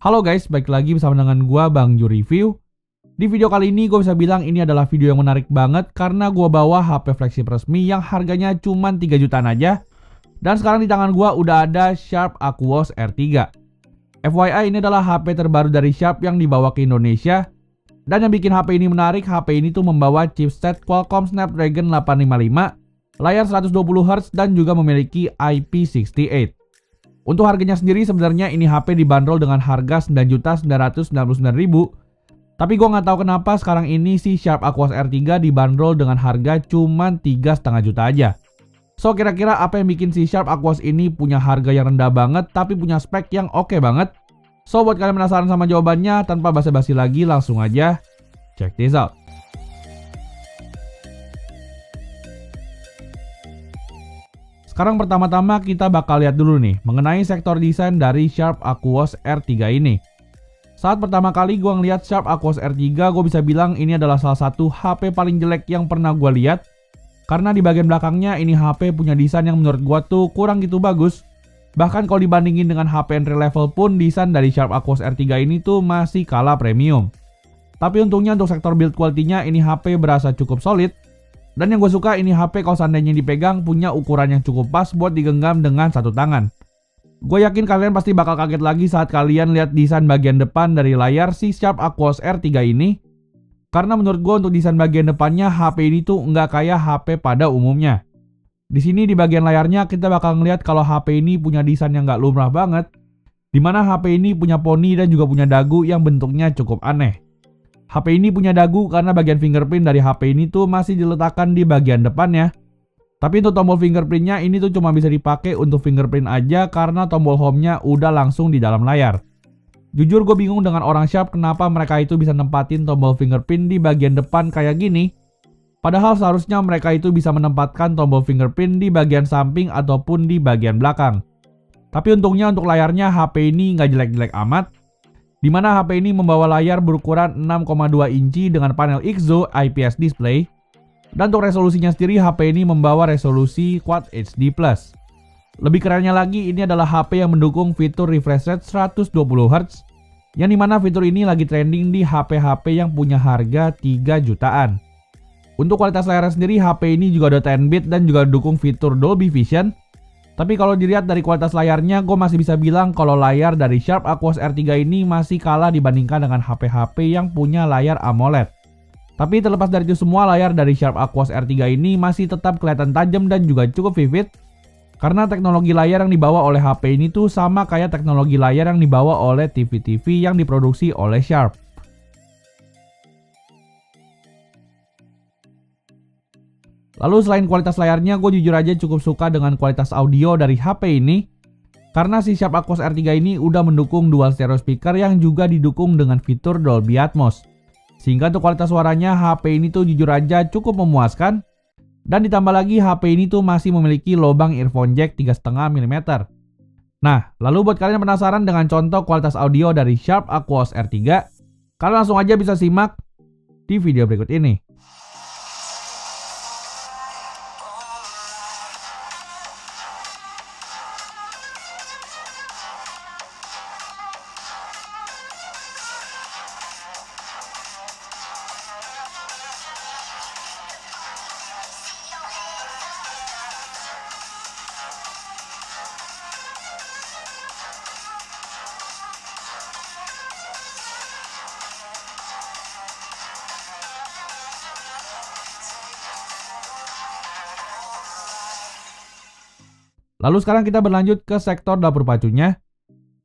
Halo guys, balik lagi bersama dengan gua Bang Ju Review. Di video kali ini gue bisa bilang ini adalah video yang menarik banget karena gua bawa HP flagship resmi yang harganya cuma 3 jutaan aja. Dan sekarang di tangan gua udah ada Sharp Aquos R3. FYI, ini adalah HP terbaru dari Sharp yang dibawa ke Indonesia. Dan yang bikin HP ini menarik, HP ini tuh membawa chipset Qualcomm Snapdragon 855, layar 120Hz dan juga memiliki IP68. Untuk harganya sendiri sebenarnya ini HP dibanderol dengan harga 9.999.000. Tapi gue nggak tahu kenapa sekarang ini si Sharp Aquos R3 dibanderol dengan harga cuma 3,5 juta aja. So kira-kira apa yang bikin si Sharp Aquos ini punya harga yang rendah banget tapi punya spek yang oke banget? So buat kalian penasaran sama jawabannya, tanpa basa-basi lagi langsung aja check this out. Sekarang pertama-tama kita bakal lihat dulu nih mengenai sektor desain dari Sharp Aquos R3 ini. Saat pertama kali gue ngeliat Sharp Aquos R3, gue bisa bilang ini adalah salah satu HP paling jelek yang pernah gue lihat. Karena di bagian belakangnya ini HP punya desain yang menurut gue tuh kurang gitu bagus. Bahkan kalau dibandingin dengan HP entry level pun desain dari Sharp Aquos R3 ini tuh masih kalah premium. Tapi untungnya untuk sektor build quality-nya ini HP berasa cukup solid. Dan yang gue suka ini HP kalau seandainya dipegang punya ukuran yang cukup pas buat digenggam dengan satu tangan. Gue yakin kalian pasti bakal kaget lagi saat kalian lihat desain bagian depan dari layar si Sharp Aquos R3 ini. Karena menurut gue untuk desain bagian depannya HP ini tuh nggak kayak HP pada umumnya. Di sini di bagian layarnya kita bakal ngeliat kalau HP ini punya desain yang nggak lumrah banget. Dimana HP ini punya poni dan juga punya dagu yang bentuknya cukup aneh. HP ini punya dagu karena bagian fingerprint dari HP ini tuh masih diletakkan di bagian depannya. Tapi untuk tombol fingerprintnya ini tuh cuma bisa dipakai untuk fingerprint aja karena tombol home-nya udah langsung di dalam layar. Jujur gue bingung dengan orang Sharp kenapa mereka itu bisa nempatin tombol fingerprint di bagian depan kayak gini. Padahal seharusnya mereka itu bisa menempatkan tombol fingerprint di bagian samping ataupun di bagian belakang. Tapi untungnya untuk layarnya HP ini nggak jelek-jelek amat. Dimana HP ini membawa layar berukuran 6,2 inci dengan panel IXO IPS display. Dan untuk resolusinya sendiri HP ini membawa resolusi Quad HD+. Lebih kerennya lagi ini adalah HP yang mendukung fitur refresh rate 120Hz. Yang dimana fitur ini lagi trending di HP-HP yang punya harga 3 jutaan. Untuk kualitas layar sendiri HP ini juga ada 10-bit dan juga dukung fitur Dolby Vision. Tapi kalau dilihat dari kualitas layarnya, gue masih bisa bilang kalau layar dari Sharp Aquos R3 ini masih kalah dibandingkan dengan HP-HP yang punya layar AMOLED. Tapi terlepas dari itu semua, layar dari Sharp Aquos R3 ini masih tetap kelihatan tajam dan juga cukup vivid. Karena teknologi layar yang dibawa oleh HP ini tuh sama kayak teknologi layar yang dibawa oleh TV-TV yang diproduksi oleh Sharp. Lalu selain kualitas layarnya, gue jujur aja cukup suka dengan kualitas audio dari HP ini. Karena si Sharp Aquos R3 ini udah mendukung dual stereo speaker yang juga didukung dengan fitur Dolby Atmos. Sehingga untuk kualitas suaranya HP ini tuh jujur aja cukup memuaskan. Dan ditambah lagi HP ini tuh masih memiliki lubang earphone jack 3,5 mm. Nah, lalu buat kalian penasaran dengan contoh kualitas audio dari Sharp Aquos R3, kalian langsung aja bisa simak di video berikut ini. Lalu sekarang kita berlanjut ke sektor dapur pacunya.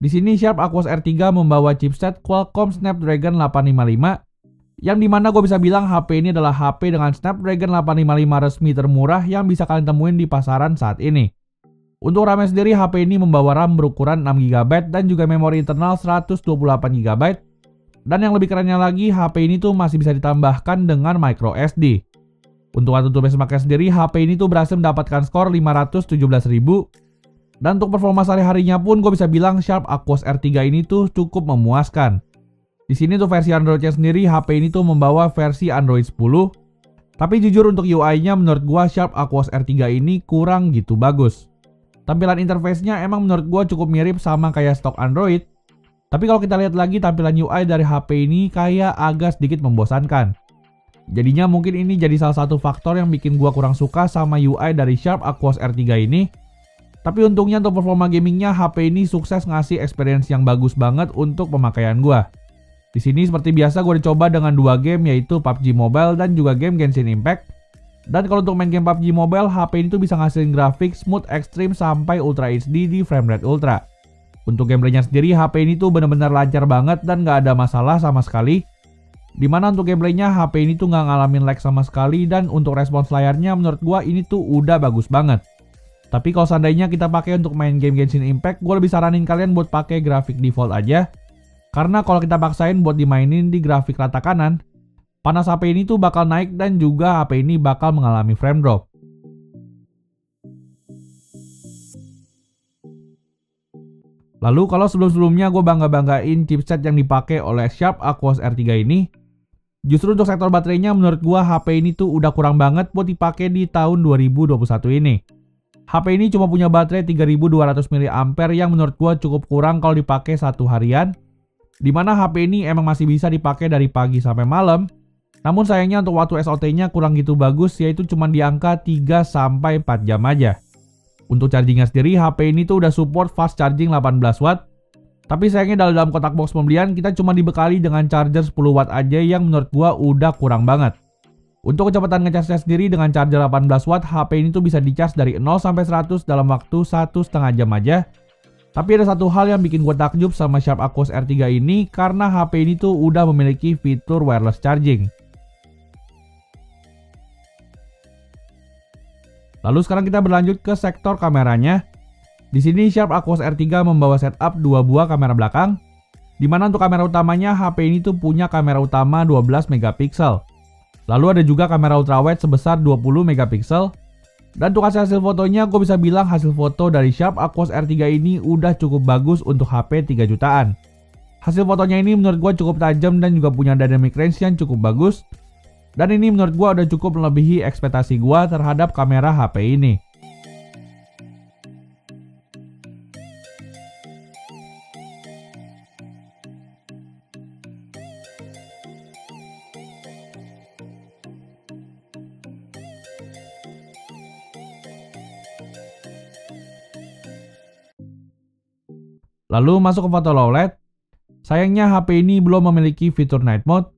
Di sini Sharp Aquos R3 membawa chipset Qualcomm Snapdragon 855, yang dimana gue bisa bilang HP ini adalah HP dengan Snapdragon 855 resmi termurah yang bisa kalian temuin di pasaran saat ini. Untuk RAM sendiri HP ini membawa RAM berukuran 6GB dan juga memori internal 128GB. Dan yang lebih kerennya lagi, HP ini tuh masih bisa ditambahkan dengan micro SD. Untuk AnTuTu benchmark sendiri, HP ini tuh berhasil mendapatkan skor 517.000. Dan untuk performa sehari-harinya pun gue bisa bilang Sharp Aquos R3 ini tuh cukup memuaskan. Di sini tuh versi Android-nya sendiri, HP ini tuh membawa versi Android 10. Tapi jujur untuk UI-nya menurut gue Sharp Aquos R3 ini kurang gitu bagus. Tampilan interface-nya emang menurut gue cukup mirip sama kayak stok Android. Tapi kalau kita lihat lagi tampilan UI dari HP ini kayak agak sedikit membosankan. Jadinya mungkin ini jadi salah satu faktor yang bikin gua kurang suka sama UI dari Sharp Aquos R3 ini. Tapi untungnya untuk performa gamingnya HP ini sukses ngasih experience yang bagus banget untuk pemakaian gua. Di sini seperti biasa gue dicoba dengan dua game yaitu PUBG Mobile dan juga game Genshin Impact. Dan kalau untuk main game PUBG Mobile, HP ini tuh bisa ngasilin grafik smooth ekstrim sampai Ultra HD di frame rate ultra. Untuk gameplaynya sendiri, HP ini tuh bener-bener lancar banget dan gak ada masalah sama sekali. Dimana untuk gameplaynya HP ini tuh gak ngalamin lag sama sekali dan untuk respons layarnya menurut gua ini tuh udah bagus banget. Tapi kalau seandainya kita pakai untuk main game Genshin Impact, gue lebih saranin kalian buat pakai grafik default aja. Karena kalau kita paksain buat dimainin di grafik rata kanan, panas HP ini tuh bakal naik dan juga HP ini bakal mengalami frame drop. Lalu kalau sebelum-sebelumnya gue bangga-banggain chipset yang dipakai oleh Sharp Aquos R3 ini, justru untuk sektor baterainya menurut gue HP ini tuh udah kurang banget buat dipakai di tahun 2021 ini. HP ini cuma punya baterai 3200 mAh yang menurut gua cukup kurang kalau dipakai satu harian. Dimana HP ini emang masih bisa dipakai dari pagi sampai malam. Namun sayangnya untuk waktu SOT-nya kurang gitu bagus, yaitu cuma di angka 3-4 jam aja. Untuk chargingnya sendiri, HP ini tuh udah support fast charging 18 watt. Tapi sayangnya dalam kotak box pembelian kita cuma dibekali dengan charger 10 watt aja yang menurut gua udah kurang banget. Untuk kecepatan ngecasnya sendiri dengan charger 18 watt, HP ini tuh bisa dicas dari 0 sampai 100 dalam waktu 1,5 jam aja. Tapi ada satu hal yang bikin gue takjub sama Sharp Aquos R3 ini karena HP ini tuh udah memiliki fitur wireless charging. Lalu sekarang kita berlanjut ke sektor kameranya. Di sini Sharp Aquos R3 membawa setup dua buah kamera belakang. Dimana untuk kamera utamanya HP ini tuh punya kamera utama 12 megapiksel. Lalu ada juga kamera ultrawide sebesar 20 megapiksel. Dan untuk hasil fotonya, gue bisa bilang hasil foto dari Sharp Aquos R3 ini udah cukup bagus untuk HP 3 jutaan. Hasil fotonya ini menurut gue cukup tajam dan juga punya dynamic range yang cukup bagus. Dan ini menurut gue udah cukup melebihi ekspektasi gue terhadap kamera HP ini. Lalu masuk ke foto low light. Sayangnya HP ini belum memiliki fitur night mode.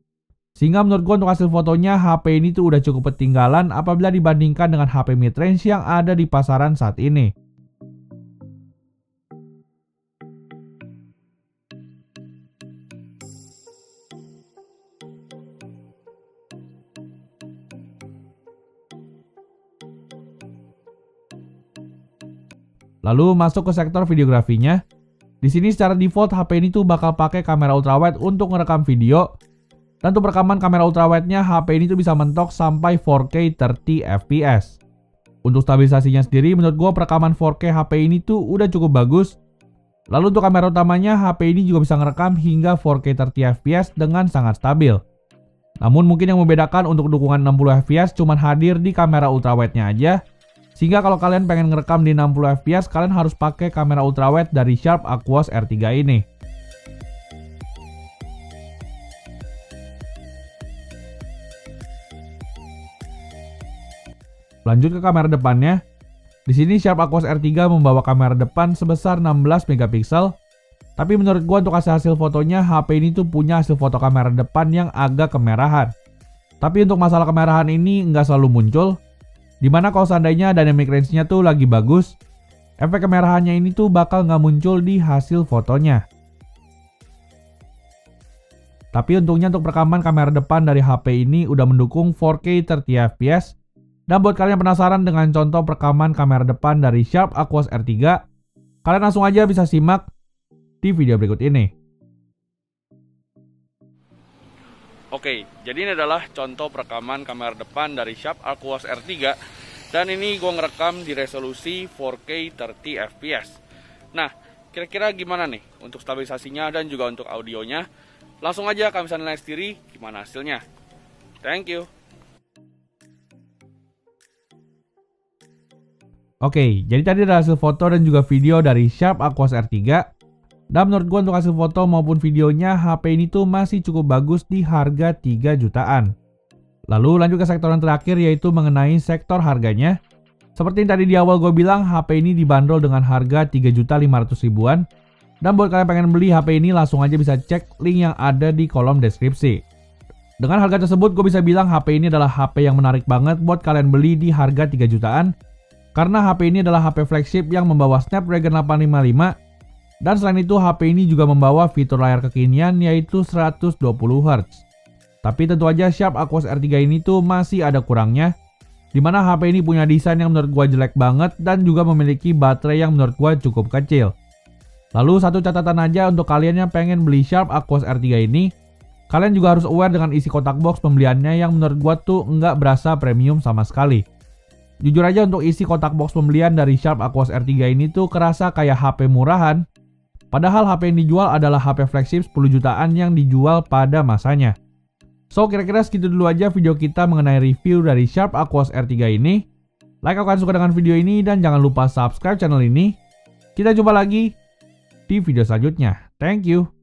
Sehingga menurut gue untuk hasil fotonya HP ini tuh udah cukup ketinggalan apabila dibandingkan dengan HP mid-range yang ada di pasaran saat ini. Lalu masuk ke sektor videografinya. Di sini secara default HP ini tuh bakal pakai kamera ultrawide untuk merekam video. Dan untuk rekaman kamera ultrawide-nya HP ini tuh bisa mentok sampai 4K 30 fps. Untuk stabilisasinya sendiri menurut gue perekaman 4K HP ini tuh udah cukup bagus. Lalu untuk kamera utamanya HP ini juga bisa ngerekam hingga 4K 30 fps dengan sangat stabil. Namun mungkin yang membedakan untuk dukungan 60 fps cuman hadir di kamera ultrawide-nya aja. Sehingga kalau kalian pengen ngerekam di 60 fps, kalian harus pakai kamera ultrawide dari Sharp Aquos R3 ini. Lanjut ke kamera depannya. Di sini Sharp Aquos R3 membawa kamera depan sebesar 16 megapiksel. Tapi menurut gua untuk hasil fotonya HP ini tuh punya hasil foto kamera depan yang agak kemerahan. Tapi untuk masalah kemerahan ini nggak selalu muncul. Dimana kalau seandainya dynamic range-nya tuh lagi bagus, efek kemerahannya ini tuh bakal nggak muncul di hasil fotonya. Tapi untungnya untuk rekaman kamera depan dari HP ini udah mendukung 4K 30 fps. Dan buat kalian yang penasaran dengan contoh rekaman kamera depan dari Sharp Aquos R3, kalian langsung aja bisa simak di video berikut ini. Oke, jadi ini adalah contoh perekaman kamera depan dari Sharp Aquos R3. Dan ini gue ngerekam di resolusi 4K 30 fps. Nah, kira-kira gimana nih untuk stabilisasinya dan juga untuk audionya? Langsung aja kalian bisa nilai sendiri gimana hasilnya. Thank you. Oke, jadi tadi ada hasil foto dan juga video dari Sharp Aquos R3. Dan menurut gue untuk hasil foto maupun videonya, HP ini tuh masih cukup bagus di harga 3 jutaan. Lalu lanjut ke sektor yang terakhir, yaitu mengenai sektor harganya. Seperti yang tadi di awal gue bilang, HP ini dibanderol dengan harga 3.500.000-an. Dan buat kalian pengen beli HP ini, langsung aja bisa cek link yang ada di kolom deskripsi. Dengan harga tersebut, gue bisa bilang HP ini adalah HP yang menarik banget buat kalian beli di harga 3 jutaan. Karena HP ini adalah HP flagship yang membawa Snapdragon 855. Dan selain itu, HP ini juga membawa fitur layar kekinian yaitu 120Hz. Tapi tentu aja Sharp Aquos R3 ini tuh masih ada kurangnya. Dimana HP ini punya desain yang menurut gue jelek banget dan juga memiliki baterai yang menurut gue cukup kecil. Lalu satu catatan aja untuk kalian yang pengen beli Sharp Aquos R3 ini, kalian juga harus aware dengan isi kotak box pembeliannya yang menurut gue tuh nggak berasa premium sama sekali. Jujur aja untuk isi kotak box pembelian dari Sharp Aquos R3 ini tuh kerasa kayak HP murahan. Padahal HP yang dijual adalah HP flagship 10 jutaan yang dijual pada masanya. So, kira-kira segitu dulu aja video kita mengenai review dari Sharp Aquos R3 ini. Like kalau kalian suka dengan video ini dan jangan lupa subscribe channel ini. Kita jumpa lagi di video selanjutnya. Thank you.